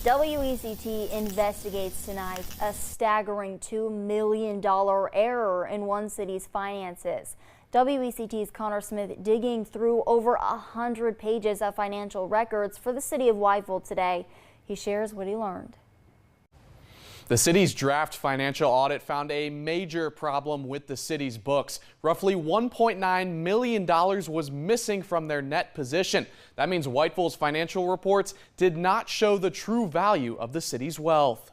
WECT investigates tonight a staggering $2 million error in one city's finances. WECT's Connor Smith digging through over 100 pages of financial records for the City of Whiteville today. He shares what he learned. The city's draft financial audit found a major problem with the city's books. Roughly $1.9 million was missing from their net position. That means Whiteville's financial reports did not show the true value of the city's wealth.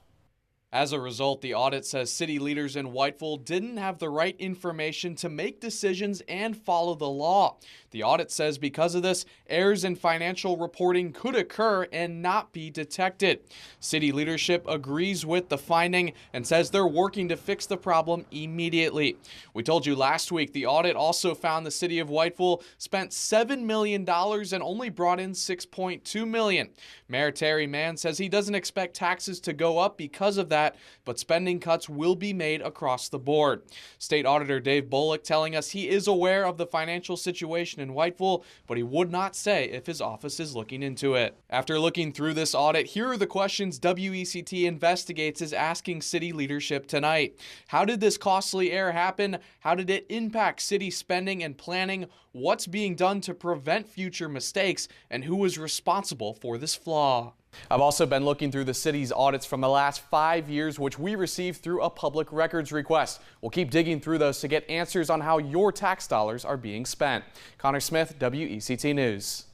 As a result, the audit says city leaders in Whiteville didn't have the right information to make decisions and follow the law. The audit says because of this, errors in financial reporting could occur and not be detected. City leadership agrees with the finding and says they're working to fix the problem immediately. We told you last week the audit also found the City of Whiteville spent $7 million and only brought in $6.2 million. Mayor Terry Mann says he doesn't expect taxes to go up because of that, but spending cuts will be made across the board. State Auditor Dave Bullock telling us he is aware of the financial situation in Whiteville, but he would not say if his office is looking into it. After looking through this audit, here are the questions WECT Investigates is asking city leadership tonight. How did this costly error happen? How did it impact city spending and planning? What's being done to prevent future mistakes? And who is responsible for this flaw? I've also been looking through the city's audits from the last 5 years, which we received through a public records request. We'll keep digging through those to get answers on how your tax dollars are being spent. Connor Smith, WECT News.